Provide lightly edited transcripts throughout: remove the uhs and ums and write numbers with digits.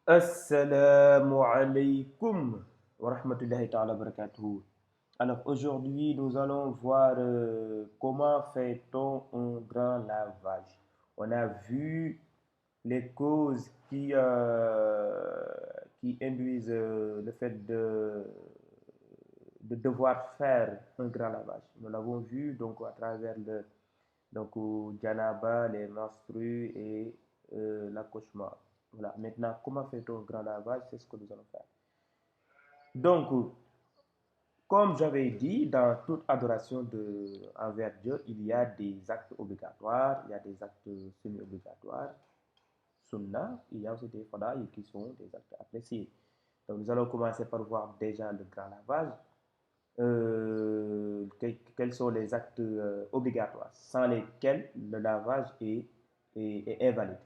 Assalamu alaikum wa rahmatullahi ta'ala wa barakatuhu. Alors aujourd'hui, nous allons voir comment fait-on un grand lavage. On a vu les causes qui induisent le fait de devoir faire un grand lavage. Nous l'avons vu donc à travers Janaba, les menstrues et l'accouchement. Voilà. Maintenant, comment fait-on un grand lavage? C'est ce que nous allons faire. Donc, comme j'avais dit, dans toute adoration envers Dieu, il y a des actes obligatoires, il y a des actes semi-obligatoires, sunna, il y a aussi des fadaïs qui sont des actes appréciés. Donc, nous allons commencer par voir déjà le grand lavage. Quels sont les actes obligatoires sans lesquels le lavage est invalide.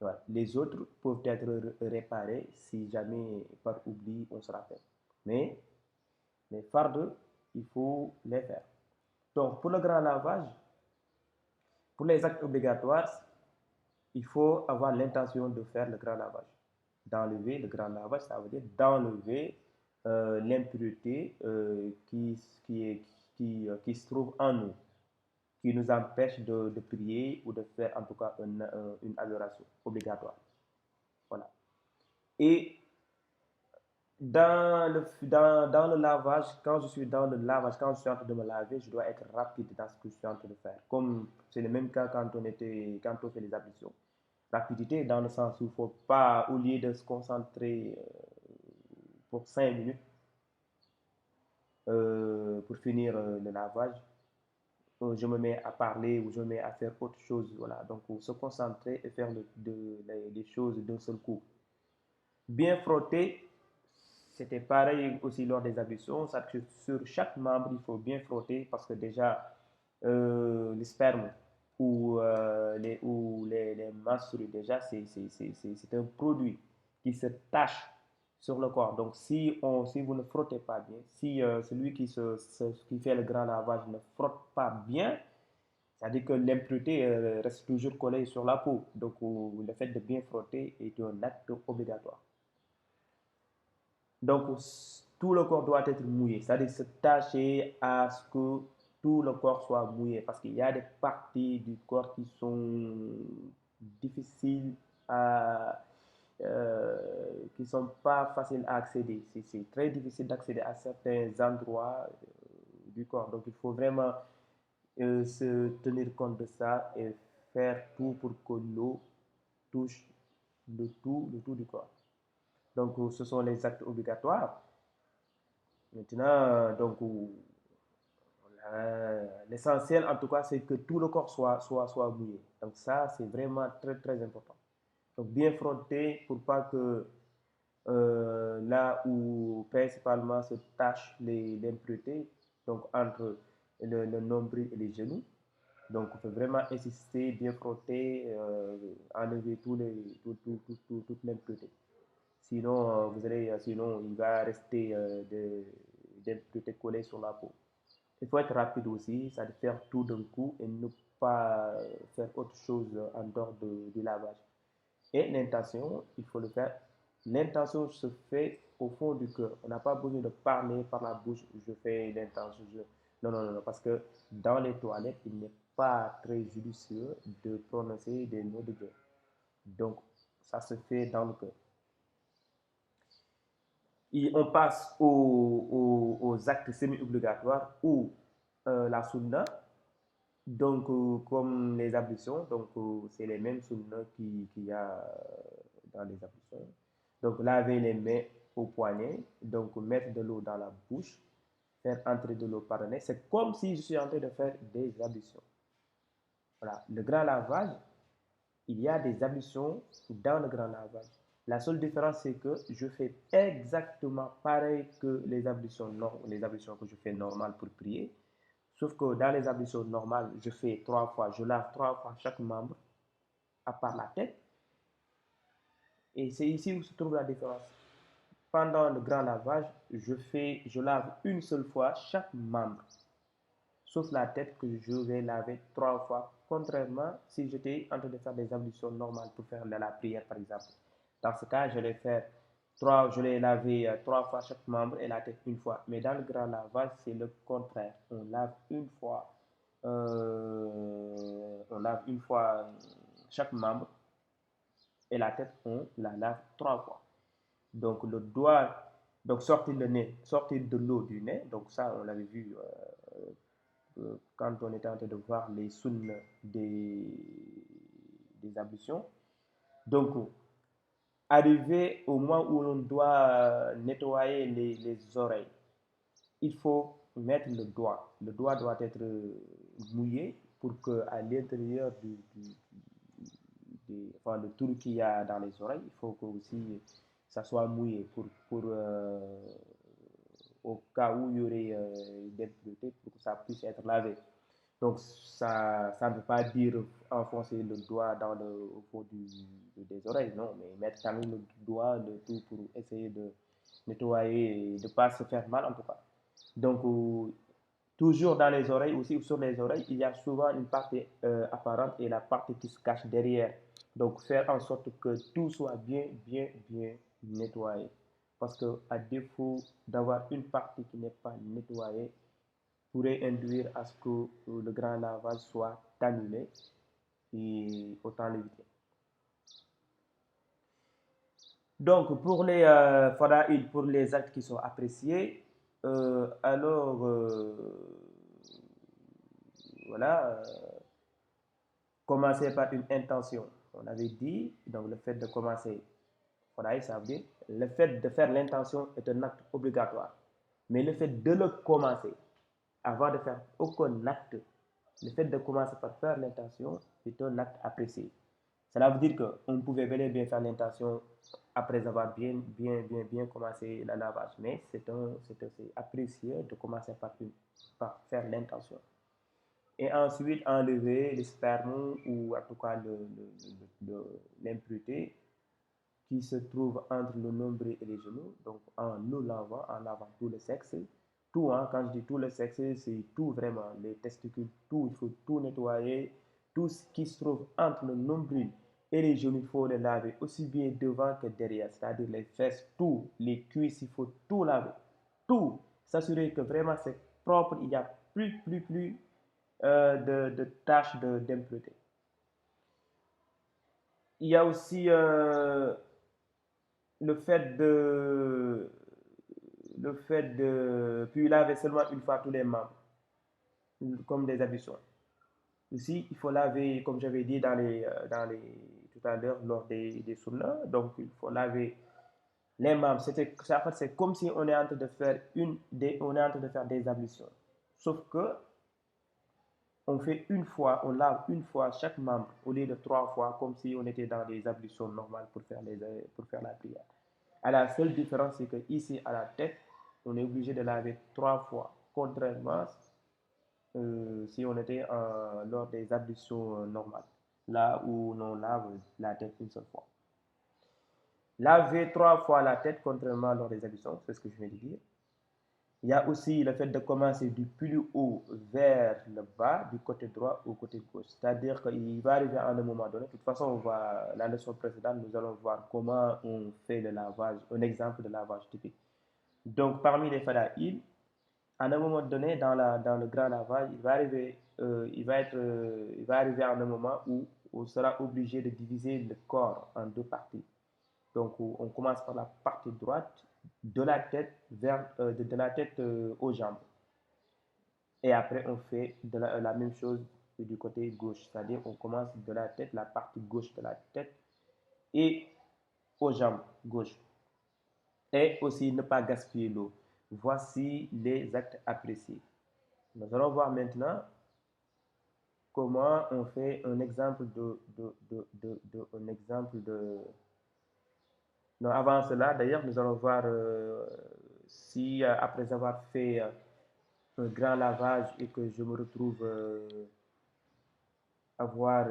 Voilà. Les autres peuvent être réparés si jamais par oubli on se rappelle. Mais les fardes, il faut les faire. Donc pour le grand lavage, pour les actes obligatoires, il faut avoir l'intention de faire le grand lavage. D'enlever le grand lavage, ça veut dire d'enlever l'impureté qui se trouve en nous, qui nous empêche de prier ou de faire en tout cas une adoration obligatoire. Voilà. Et dans le lavage, quand je suis dans le lavage, quand je suis en train de me laver, je dois être rapide dans ce que je suis en train de faire. Comme c'est le même cas quand on fait les ablutions. Rapidité dans le sens où il ne faut pas, au lieu de se concentrer pour 5 minutes pour finir le lavage, je me mets à parler ou je me mets à faire autre chose. Voilà. Donc, se concentrer et faire les choses d'un seul coup. Bien frotter, c'était pareil aussi lors des ablutions. Sur chaque membre, il faut bien frotter parce que déjà, les spermes ou les menstrues, déjà, c'est un produit qui se tâche sur le corps. Donc, si vous ne frottez pas bien, si celui qui fait le grand lavage ne frotte pas bien, c'est-à-dire que l'impureté reste toujours collée sur la peau. Donc, le fait de bien frotter est un acte obligatoire. Donc, tout le corps doit être mouillé, c'est-à-dire se tâcher à ce que tout le corps soit mouillé, parce qu'il y a des parties du corps qui sont difficiles qui sont pas faciles à accéder. C'est très difficile d'accéder à certains endroits du corps. Donc, il faut vraiment se tenir compte de ça et faire tout pour que l'eau touche le tout du corps. Donc, ce sont les actes obligatoires. Maintenant, donc, l'essentiel, en tout cas, c'est que tout le corps soit mouillé. Donc, ça, c'est vraiment très, très important. Donc, bien frotter pour pas que là où principalement se tâchent l'impureté, donc entre le nombril et les genoux. Donc, il faut vraiment insister, bien frotter, enlever toute l'impureté. Sinon, sinon, il va rester des impuretés collées sur la peau. Il faut être rapide aussi, ça de faire tout d'un coup et ne pas faire autre chose en dehors du lavage. Et l'intention, il faut le faire. L'intention se fait au fond du cœur. On n'a pas besoin de parler par la bouche, je fais l'intention. Non, non, non, parce que dans les toilettes, il n'est pas très judicieux de prononcer des mots de Dieu. Donc, ça se fait dans le cœur. Et on passe aux actes semi-obligatoires ou la sunna. Donc, comme les ablutions, donc c'est les mêmes sunna qu'il y a dans les ablutions. Donc, laver les mains au poignet, donc mettre de l'eau dans la bouche, faire entrer de l'eau par le nez. C'est comme si je suis en train de faire des ablutions. Voilà. Le grand lavage, il y a des ablutions dans le grand lavage. La seule différence, c'est que je fais exactement pareil que les ablutions que je fais normales pour prier. Sauf que dans les ablutions normales, je lave 3 fois chaque membre, à part la tête. Et c'est ici où se trouve la différence. Pendant le grand lavage, je lave une seule fois chaque membre, sauf la tête que je vais laver 3 fois, contrairement si j'étais en train de faire des ablutions normales pour faire de la prière, par exemple. Dans ce cas, je vais laver 3 fois chaque membre et la tête une fois. Mais dans le grand lavage, c'est le contraire. On lave une fois chaque membre et la tête, on la lave 3 fois. Donc le doigt, donc sortir le nez, sortir de l'eau du nez. Donc ça, on l'avait vu quand on était en train de voir les sunnes des ablutions. Donc, arrivé au moment où l'on doit nettoyer les oreilles, il faut mettre le doigt. Le doigt doit être mouillé pour que à l'intérieur enfin, le trou qu'il y a dans les oreilles, il faut que aussi ça soit mouillé au cas où il y aurait des impuretés pour que ça puisse être lavé. Donc, ça ne veut pas dire enfoncer le doigt au fond des oreilles, non, mais mettre quand même le doigt, le tout pour essayer de nettoyer et de ne pas se faire mal en tout cas. Donc, toujours dans les oreilles, aussi sur les oreilles, il y a souvent une partie apparente et la partie qui se cache derrière. Donc, faire en sorte que tout soit bien nettoyé. Parce que à défaut d'avoir une partie qui n'est pas nettoyée, pourrait induire à ce que le grand lavage soit annulé et autant l'éviter. Donc, pour les fadaïl, pour les actes qui sont appréciés, alors, voilà, commencer par une intention. On avait dit, donc le fait de commencer, fadaïl, ça veut dire, le fait de faire l'intention est un acte obligatoire. Mais le fait de le commencer, avant de faire aucun acte, le fait de commencer par faire l'intention est un acte apprécié. Cela veut dire qu'on pouvait bel et bien faire l'intention après avoir bien commencé le lavage. Mais c'est apprécié de commencer par faire l'intention. Et ensuite enlever les spermes ou en tout cas l'impureté qui se trouve entre le nombril et les genoux. Donc en lavant tout le sexe. Tout, hein, quand je dis tout le sexe, c'est tout vraiment. Les testicules, tout, il faut tout nettoyer. Tout ce qui se trouve entre le nombril et les genoux, il faut les laver aussi bien devant que derrière. C'est-à-dire les fesses, tout, les cuisses, il faut tout laver. Tout. S'assurer que vraiment c'est propre, il n'y a plus de tâches d'impureté. Il y a aussi le fait puis laver seulement une fois tous les membres, comme des ablutions. Ici, il faut laver, comme j'avais dit tout à l'heure, lors des sunnas. Donc, il faut laver les membres. En fait, c'est comme si on est en train de faire des ablutions. Sauf que on lave une fois chaque membre au lieu de 3 fois, comme si on était dans des ablutions normales pour faire la prière. À la seule différence, c'est que ici, à la tête, on est obligé de laver 3 fois, contrairement si on était lors des ablutions normales, là où on lave la tête une seule fois. Laver 3 fois la tête, contrairement lors des ablutions, c'est ce que je viens de dire. Il y a aussi le fait de commencer du plus haut vers le bas, du côté droit au côté gauche. C'est-à-dire qu'il va arriver à un moment donné. De toute façon, la leçon précédente, nous allons voir comment on fait le lavage, un exemple de lavage typique. Donc, parmi les fadaïl, à un moment donné, dans le grand lavage, il va arriver à un moment où on sera obligé de diviser le corps en 2 parties. Donc, on commence par la partie droite, de la tête aux jambes. Et après, on fait la même chose du côté gauche. C'est-à-dire, on commence de la tête, la partie gauche de la tête, et aux jambes gauche. Et aussi, ne pas gaspiller l'eau. Voici les actes appréciés. Nous allons voir maintenant comment on fait un exemple Non, avant cela, d'ailleurs, nous allons voir si après avoir fait un grand lavage et que je me retrouve avoir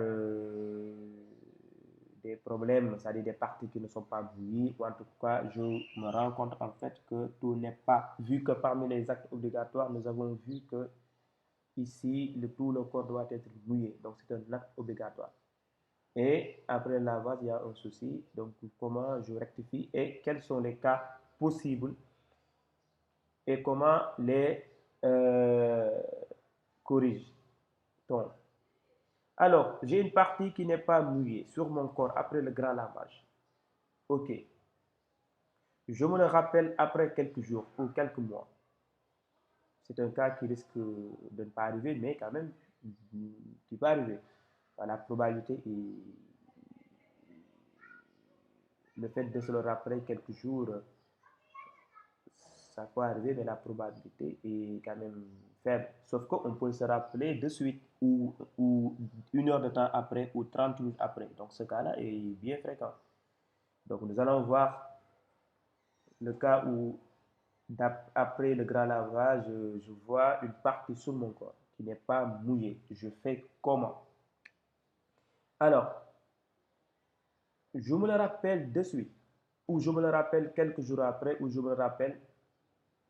des problèmes, c'est-à-dire des parties qui ne sont pas mouillées, ou en tout cas, je me rends compte en fait que tout n'est pas, vu que parmi les actes obligatoires, nous avons vu que ici, tout le corps doit être mouillé, donc c'est un acte obligatoire. Et après le lavage, il y a un souci. Donc, comment je rectifie et quels sont les cas possibles et comment les euh, corrige-t-on? Alors, j'ai une partie qui n'est pas mouillée sur mon corps après le grand lavage. Ok. Je me le rappelle après quelques jours ou quelques mois. C'est un cas qui risque de ne pas arriver, mais quand même, qui peut arriver. La probabilité est le fait de se le rappeler quelques jours, ça peut arriver, mais la probabilité est quand même faible. Sauf qu'on peut se rappeler de suite ou une heure de temps après ou 30 minutes après. Donc ce cas-là est bien fréquent. Donc nous allons voir le cas où après le grand lavage, je vois une partie sur mon corps qui n'est pas mouillée. Je fais comment? Alors, je me le rappelle de suite, ou je me le rappelle quelques jours après, ou je me le rappelle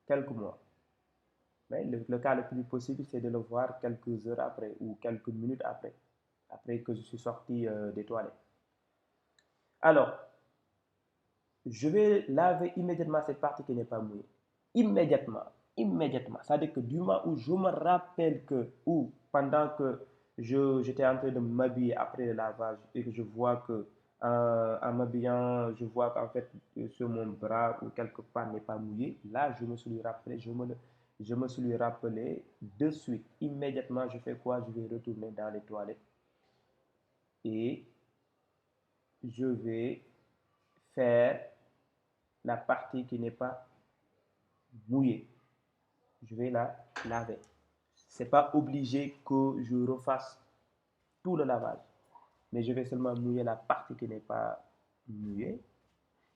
quelques mois. Mais le cas le plus possible, c'est de le voir quelques heures après, ou quelques minutes après, après que je suis sorti des toilettes. Alors, je vais laver immédiatement cette partie qui n'est pas mouillée. Immédiatement. Immédiatement. C'est-à-dire que du moment où je me rappelle que, ou pendant que j'étais en train de m'habiller après le lavage et que je vois que en m'habillant, je vois qu'en fait sur mon bras ou quelque part n'est pas mouillé, là je me suis rappelé, je me suis rappelé de suite. Immédiatement, je fais quoi? Je vais retourner dans les toilettes et je vais faire la partie qui n'est pas mouillée. Je vais la laver. C'est pas obligé que je refasse tout le lavage, mais je vais seulement mouiller la partie qui n'est pas mouillée.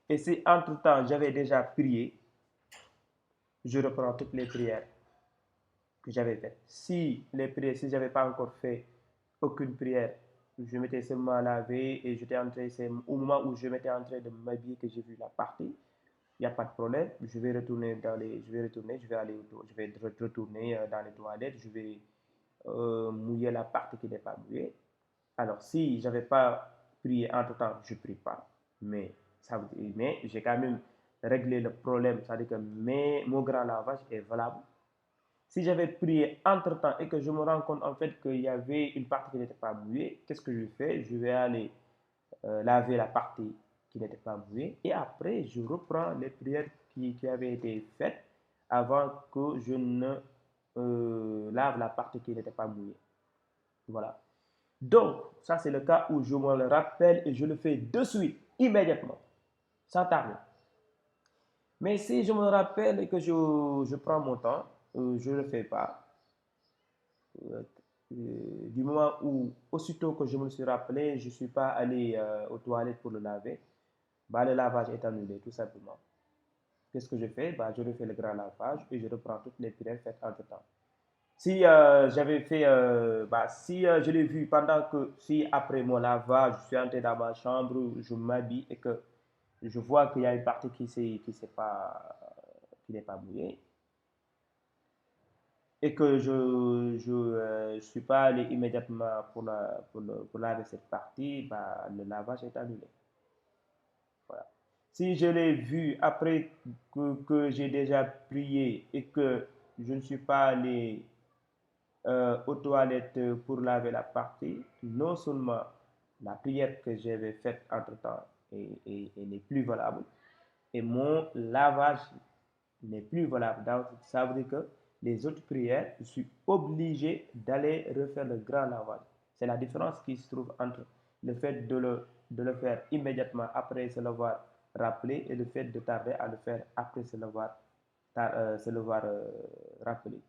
Et si entre-temps j'avais déjà prié, je reprends toutes les prières que j'avais faites. Si les prières, si j'avais pas encore fait aucune prière, je m'étais seulement lavé et j'étais entré, c'est au moment où je m'étais en train de m'habiller que j'ai vu la partie. Il n'y a pas de problème. Je vais retourner je vais aller, je vais retourner dans les toilettes, je vais mouiller la partie qui n'est pas mouillée. Alors, si je n'avais pas prié entre-temps, je ne prie pas. Mais, mais j'ai quand même réglé le problème. C'est-à-dire que mon grand lavage est valable. Si j'avais prié entre-temps et que je me rends compte en fait qu'il y avait une partie qui n'était pas mouillée, qu'est-ce que je fais? Je vais aller laver la partie qui n'était pas mouillée et après je reprends les prières qui avaient été faites avant que je ne lave la partie qui n'était pas mouillée. Voilà. Donc, ça c'est le cas où je me le rappelle et je le fais de suite, immédiatement, sans tarder. Mais si je me rappelle et que je prends mon temps, je ne le fais pas. Euh, du moment où, aussitôt que je me suis rappelé, je ne suis pas allé aux toilettes pour le laver, bah, le lavage est annulé, tout simplement. Qu'est-ce que je fais? Bah, je refais le grand lavage et je reprends toutes les prières faites entre-temps. Si j'avais fait, bah, si je l'ai vu pendant que, si après mon lavage, je suis entré dans ma chambre, je m'habille et que je vois qu'il y a une partie qui n'est pas mouillée et que je suis pas allé immédiatement pour laver cette partie, bah, le lavage est annulé. Voilà. Si je l'ai vu après que j'ai déjà prié et que je ne suis pas allé aux toilettes pour laver la partie, non seulement la prière que j'avais faite entre-temps n'est plus valable, et mon lavage n'est plus valable. Donc, ça veut dire que les autres prières, je suis obligé d'aller refaire le grand lavage. C'est la différence qui se trouve entre le fait de le faire immédiatement après se l'avoir rappelé et le fait de tarder à le faire après se l'avoir rappelé.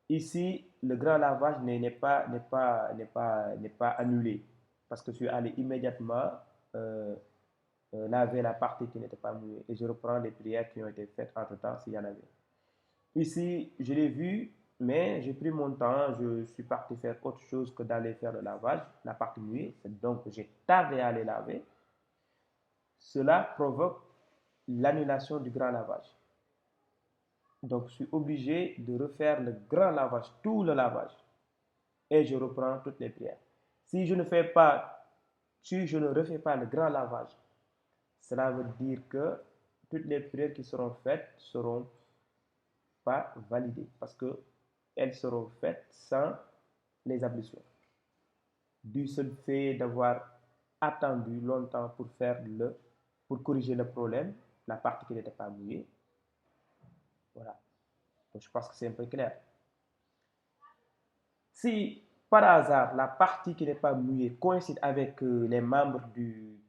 Ici, le grand lavage n'est pas annulé parce que je suis allé immédiatement euh, laver la partie qui n'était pas mouillée et je reprends les prières qui ont été faites entre-temps s'il y en avait. Ici, je l'ai vu, mais j'ai pris mon temps, je suis parti faire autre chose que d'aller faire le lavage, la partie mouillée, donc j'ai tardé à aller laver. Cela provoque l'annulation du grand lavage. Donc, je suis obligé de refaire le grand lavage, tout le lavage. Et je reprends toutes les prières. Si je ne fais pas, si je ne refais pas le grand lavage, cela veut dire que toutes les prières qui seront faites ne seront pas validées parce qu'elles seront faites sans les ablutions. Du seul fait d'avoir attendu longtemps pour corriger le problème, la partie qui n'était pas mouillée. Voilà. Donc, je pense que c'est un peu clair. Si par hasard la partie qui n'est pas mouillée coïncide avec les membres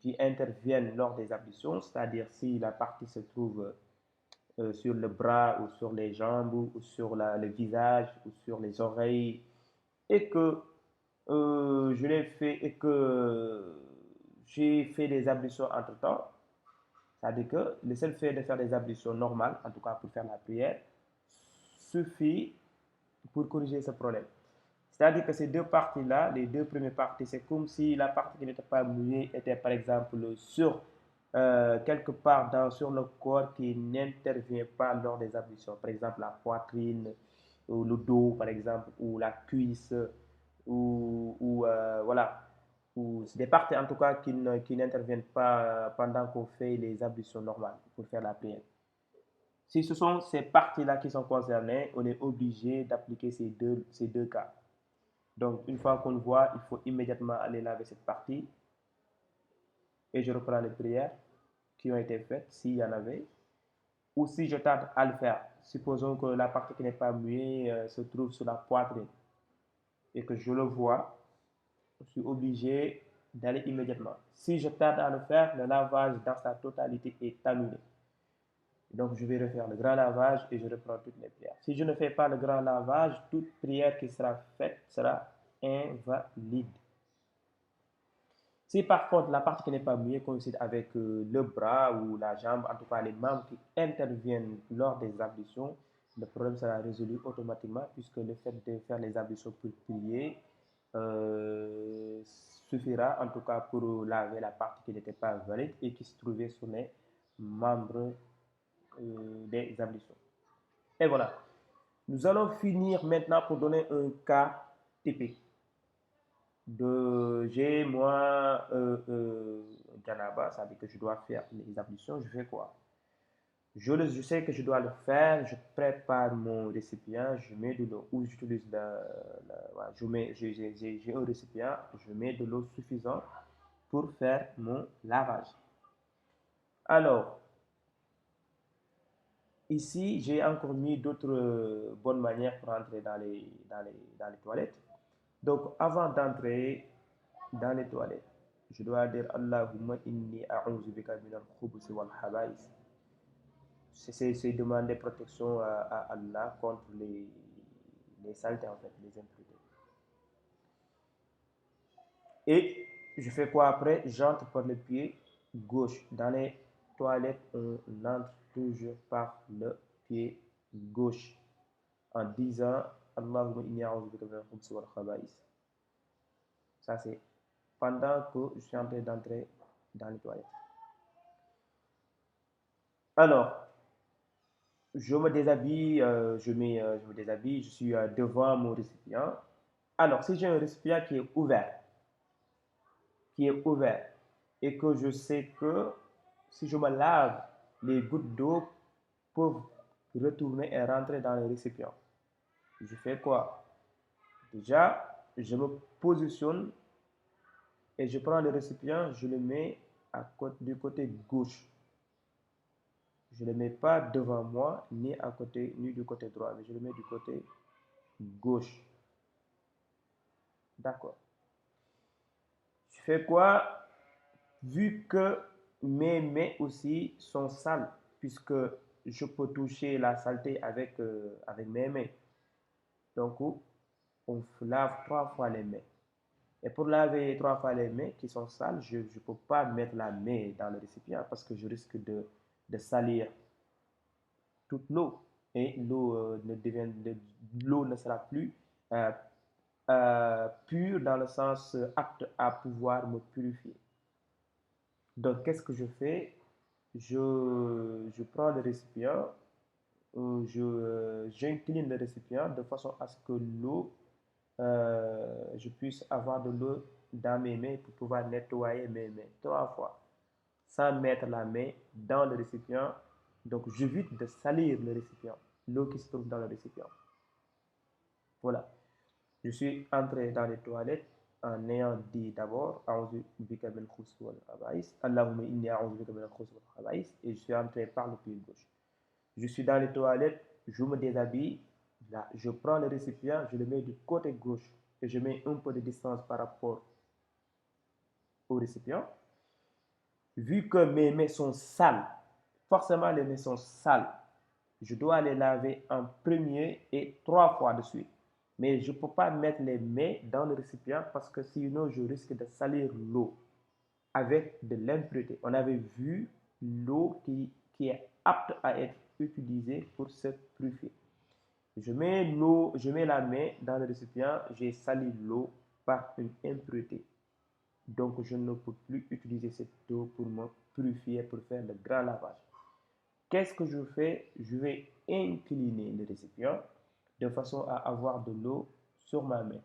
qui interviennent lors des ablutions, c'est-à-dire si la partie se trouve sur le bras ou sur les jambes ou sur le visage ou sur les oreilles et que je l'ai fait et que j'ai fait des ablutions entre-temps, c'est-à-dire que le seul fait de faire des ablutions normales, en tout cas pour faire la prière, suffit pour corriger ce problème. C'est-à-dire que ces deux parties-là, les deux premières parties, c'est comme si la partie qui n'était pas mouillée était par exemple sur quelque part sur le corps qui n'intervient pas lors des ablutions. Par exemple, la poitrine, ou le dos, par exemple, ou la cuisse, voilà. Ou c'est des parties en tout cas qui n'interviennent pas pendant qu'on fait les ablutions normales pour faire la prière. Si ce sont ces parties-là qui sont concernées, on est obligé d'appliquer ces deux cas. Donc, une fois qu'on le voit, il faut immédiatement aller laver cette partie. Et je reprends les prières qui ont été faites, s'il y en avait. Ou si je tarde à le faire, supposons que la partie qui n'est pas mouillée se trouve sur la poitrine et que je le vois, je suis obligé d'aller immédiatement. Si je tarde à le faire, le lavage dans sa totalité est annulé. Donc, je vais refaire le grand lavage et je reprends toutes les prières. Si je ne fais pas le grand lavage, toute prière qui sera faite sera invalide. Si par contre la partie qui n'est pas mouillée coïncide avec le bras ou la jambe, en tout cas les membres qui interviennent lors des ablutions, le problème sera résolu automatiquement puisque le fait de faire les ablutions pour prier suffira en tout cas pour laver la partie qui n'était pas valide et qui se trouvait sur les membres des ablutions. Et voilà. Nous allons finir maintenant pour donner un cas typique. J'ai moi Janaba, ça veut dire que je dois faire les ablutions, je fais quoi? Je sais que je dois le faire, je prépare mon récipient, je mets de l'eau, ou j'utilise voilà, j'ai un récipient, je mets de l'eau suffisante pour faire mon lavage. Alors, ici, j'ai encore mis d'autres bonnes manières pour entrer dans les toilettes. Donc, avant d'entrer dans les toilettes, je dois dire Allahumma inni a'udhu bika min al-khubuthi wal khaba'ith. C'est demander protection à Allah contre les saletés, en fait, les impuretés. Et je fais quoi après? J'entre par le pied gauche. Dans les toilettes, on entre toujours par le pied gauche en disant Allahumma inni a'udhu bika min al-khubuthi wal khaba'ith. Ça, c'est pendant que je suis en train d'entrer dans les toilettes. Alors, je me déshabille, je me déshabille, je suis devant mon récipient. Alors, si j'ai un récipient qui est ouvert, et que je sais que si je me lave, les gouttes d'eau peuvent retourner et rentrer dans le récipient. Je fais quoi? Déjà, je me positionne et je prends le récipient, je le mets du côté gauche. Je ne le mets pas devant moi, ni à côté, ni du côté droit, mais je le mets du côté gauche. D'accord. Je fais quoi? Vu que mes mains aussi sont sales, puisque je peux toucher la saleté avec mes mains. Donc, on lave 3 fois les mains. Et pour laver 3 fois les mains qui sont sales, je ne peux pas mettre la main dans le récipient parce que je risque de salir toute l'eau et l'eau ne sera plus euh, pure dans le sens apte à pouvoir me purifier. Donc, qu'est-ce que je fais? Je prends le récipient, j'incline le récipient de façon à ce que l'eau je puisse avoir de l'eau dans mes mains pour pouvoir nettoyer mes mains 3 fois sans mettre la main dans le récipient. Donc, j'évite de salir le récipient, l'eau qui se trouve dans le récipient. Voilà. Je suis entré dans les toilettes en ayant dit d'abord et je suis entré par le pied gauche. Je suis dans les toilettes, je me déshabille, là, je prends le récipient, je le mets du côté gauche et je mets un peu de distance par rapport au récipient. Vu que mes mains sont sales, forcément les mains sont sales, je dois les laver en premier et 3 fois de suite. Mais je ne peux pas mettre les mains dans le récipient parce que sinon je risque de salir l'eau avec de l'impureté. On avait vu l'eau qui est apte à être utilisée pour se purifier. Je mets la main dans le récipient, j'ai sali l'eau par une impureté. Donc je ne peux plus utiliser cette eau pour me purifier, pour faire le grand lavage. Qu'est-ce que je fais? Je vais incliner le récipient de façon à avoir de l'eau sur ma main.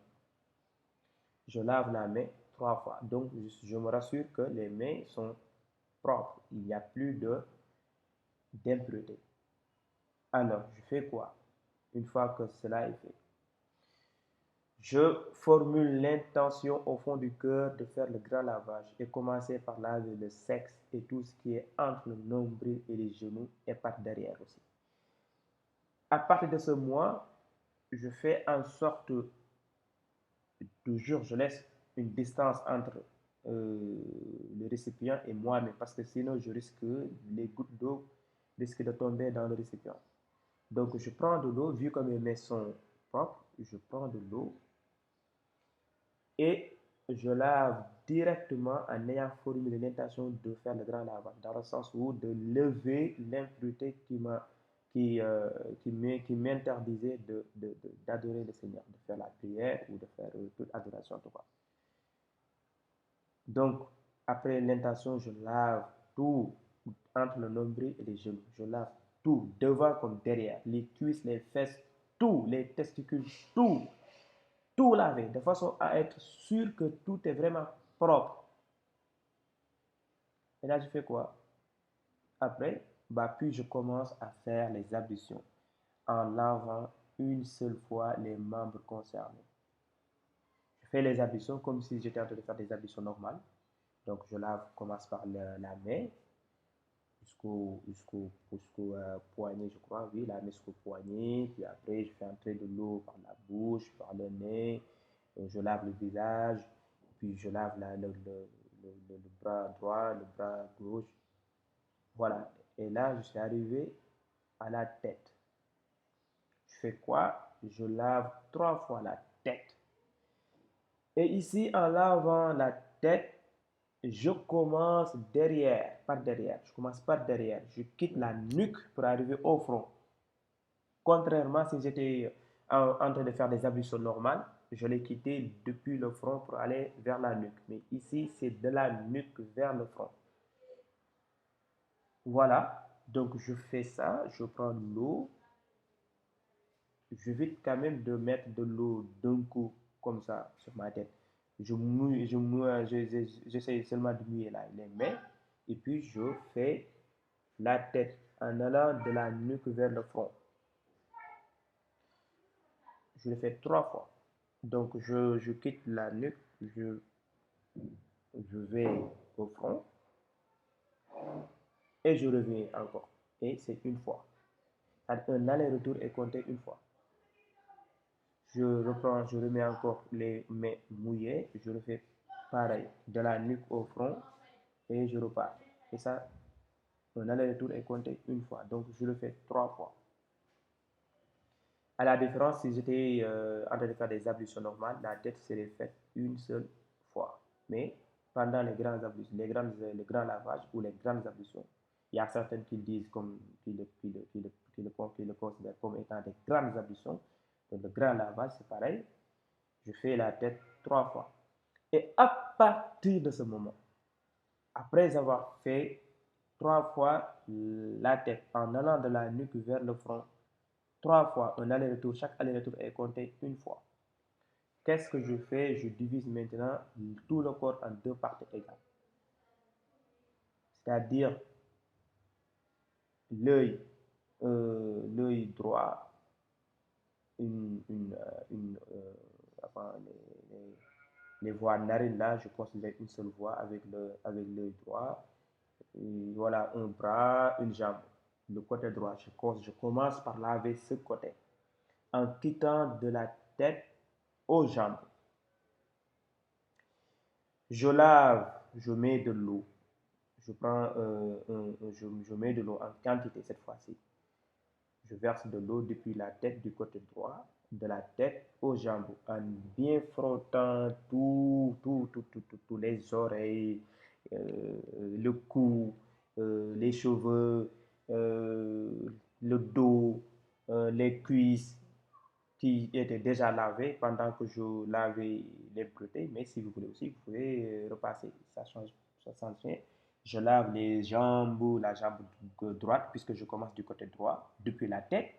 Je lave la main 3 fois. Donc, je me rassure que les mains sont propres. Il n'y a plus d'impureté. Alors, je fais quoi? Une fois que cela est fait, je formule l'intention au fond du cœur de faire le grand lavage et commencer par laver le sexe et tout ce qui est entre le nombril et les genoux et par derrière aussi. À partir de ce mois, je fais en sorte, toujours, je laisse une distance entre le récipient et moi-même parce que sinon je risque les gouttes d'eau risquent de tomber dans le récipient. Donc je prends de l'eau, vu que mes mains sont propres, je prends de l'eau et je lave directement en ayant formulé l'intention de faire le grand lavage, dans le sens où de lever l'impureté qui m'interdisait d'adorer le Seigneur, de faire la prière ou de faire toute adoration en tout cas. Donc, après l'intention, je lave tout entre le nombril et les genoux. Je lave tout, devant comme derrière, les cuisses, les fesses, tout, les testicules, tout laver, de façon à être sûr que tout est vraiment propre. Et là, je fais quoi? Après, puis je commence à faire les ablutions en lavant une seule fois les membres concernés. Je fais les ablutions comme si j'étais en train de faire des ablutions normales. Donc, commence par la main jusqu'au poignet, je crois. Oui, la main jusqu'au poignet. Puis après, je fais entrer de l'eau par la bouche, par le nez. Je lave le visage. Puis je lave le bras droit, le bras gauche. Voilà. Et là, je suis arrivé à la tête. Je fais quoi? Je lave 3 fois la tête. Et ici, en lavant la tête, je commence par derrière. Je commence par derrière. Je quitte la nuque pour arriver au front. Contrairement si j'étais en train de faire des ablutions normales, je l'ai quitté depuis le front pour aller vers la nuque. Mais ici, c'est de la nuque vers le front. Voilà. Donc, je fais ça. Je prends l'eau. J'évite quand même de mettre de l'eau d'un coup comme ça sur ma tête. J'essaie seulement de mouiller les mains et puis je fais la tête en allant de la nuque vers le front. Je le fais 3 fois. Donc je quitte la nuque, je vais au front et je reviens encore. Et c'est une fois. Un aller-retour est compté une fois. Je reprends, je remets encore les mains mouillées, je le fais pareil, de la nuque au front et je repars. Et ça, un aller-retour est compté une fois, donc je le fais 3 fois. À la différence, si j'étais en train de faire des ablutions normales, la tête serait faite une seule fois. Mais pendant les grands ablutions, les grands lavages ou les grandes ablutions, il y a certaines qui disent qui le considèrent comme étant des grandes ablutions. Donc le grand lavage, c'est pareil. Je fais la tête 3 fois. Et à partir de ce moment, après avoir fait 3 fois la tête en allant de la nuque vers le front, 3 fois un aller-retour, chaque aller-retour est compté une fois. qu'est-ce que je fais? Je divise maintenant tout le corps en deux parties égales. C'est-à-dire l'œil l'œil droit, enfin, les voies narines là, je considère une seule voie avec l'œil droit. Et voilà, un bras, une jambe. Le côté droit, je commence par laver ce côté en quittant de la tête aux jambes. Je lave, je mets de l'eau. Je prends, je mets de l'eau en quantité cette fois-ci. Je verse de l'eau depuis la tête du côté droit, de la tête aux jambes, en bien frottant tous les oreilles, le cou, les cheveux, euh, le dos, les cuisses qui étaient déjà lavées pendant que je lavais les bretelles. Mais si vous voulez aussi, vous pouvez repasser. Ça change rien. Je lave les jambes, la jambe droite, puisque je commence du côté droit, depuis la tête.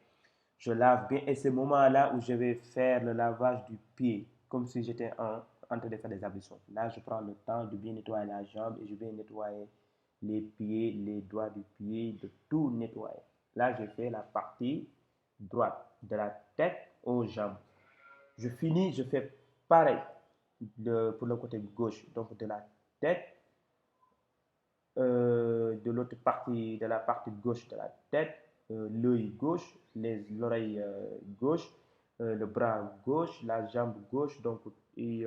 Je lave bien. Et c'est ce moment-là où je vais faire le lavage du pied, comme si j'étais en train de faire des ablutions. Là, je prends le temps de bien nettoyer la jambe et je vais nettoyer les pieds, les doigts du pied, de tout nettoyer. Là, je fais la partie droite, de la tête aux jambes. Je finis, je fais pareil pour le côté gauche, donc de la tête, de l'autre partie, de la partie gauche de la tête, l'œil gauche, l'oreille gauche, le bras gauche, la jambe gauche, donc et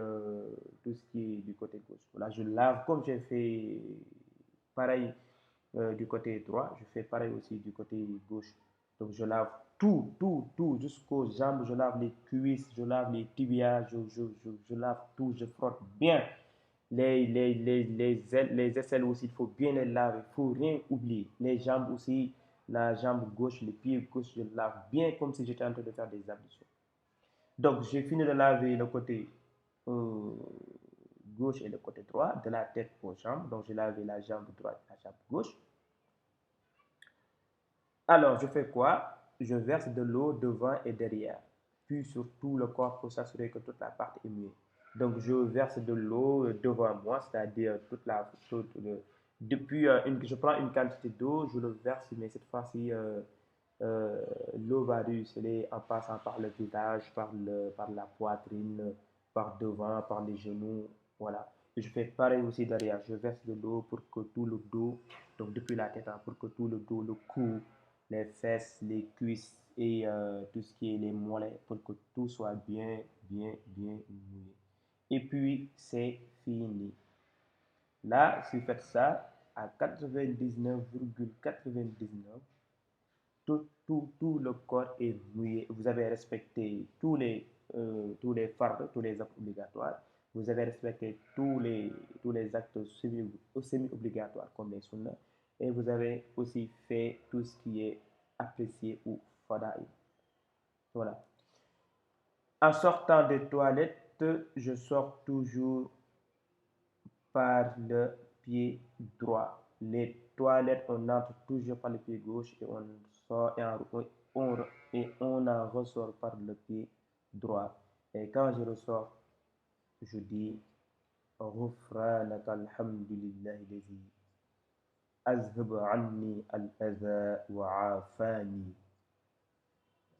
tout ce qui est du côté gauche. Là, je lave comme j'ai fait pareil du côté droit, je fais pareil aussi du côté gauche. Donc je lave tout, jusqu'aux jambes, je lave les cuisses, je lave les tibias, je lave tout, je frotte bien. Les aisselles aussi, il faut bien les laver, il ne faut rien oublier. Les jambes aussi, la jambe gauche, le pied gauche, je lave bien comme si j'étais en train de faire des ablutions. Donc j'ai fini de laver le côté euh, gauche et le côté droit, de la tête aux jambes. Donc j'ai lavé la jambe droite, la jambe gauche. Alors, je fais quoi? Je verse de l'eau devant et derrière, puis sur tout le corps pour s'assurer que toute la partie est mouillée. Donc, je verse de l'eau devant moi, c'est-à-dire depuis je prends une quantité d'eau, je le verse, mais cette fois-ci, l'eau va ruisseler en passant par le visage, par la poitrine, par devant, par les genoux, voilà. Et je fais pareil aussi derrière, je verse de l'eau pour que tout le dos, donc depuis la tête, hein, pour que tout le dos, le cou, les fesses, les cuisses et tout ce qui est les mollets pour que tout soit bien mouillé. Et puis, c'est fini. Là, si vous faites ça à 99,99, tout le corps est mouillé. Vous avez respecté tous les fardes, tous les actes obligatoires. Vous avez respecté tous les actes semi-obligatoires comme les sunnahs. Et vous avez aussi fait tout ce qui est apprécié ou fadaï. Voilà. En sortant des toilettes, je sors toujours par le pied droit. Les toilettes, on entre toujours par le pied gauche et on sort et on en ressort par le pied droit. Et quand je ressors, je dis غفرانك الحمد لله الذي أذهب عني الأذى وعافاني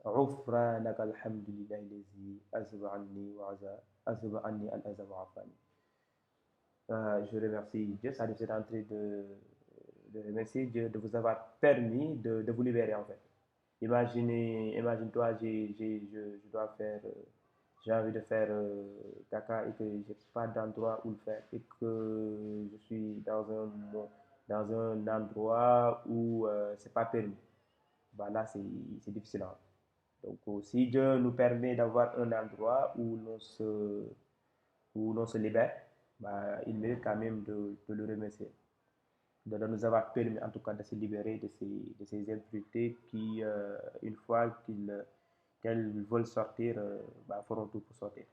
غفرانك الحمد لله الذي أذهب عني الأذى وعافاني. Je remercie Dieu, ça c'est en train de remercier Dieu de vous avoir permis de vous libérer en fait. Imagine-toi, je dois faire, j'ai envie de faire caca et que j'ai pas d'endroit où le faire et que je suis dans un endroit où c'est pas permis. Bah là, c'est difficile, hein. Donc, si Dieu nous permet d'avoir un endroit où l'on se libère, bah, il mérite quand même de le remercier, de nous avoir permis en tout cas de se libérer de ces impuretés qui, une fois qu'elles veulent sortir, bah, feront tout pour sortir.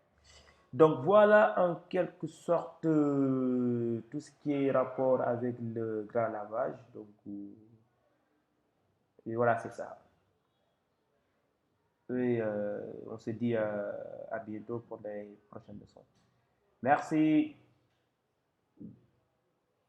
Donc voilà en quelque sorte tout ce qui est rapport avec le grand lavage. Donc, et voilà, c'est ça. Et on se dit à bientôt pour les prochaines leçons. Merci.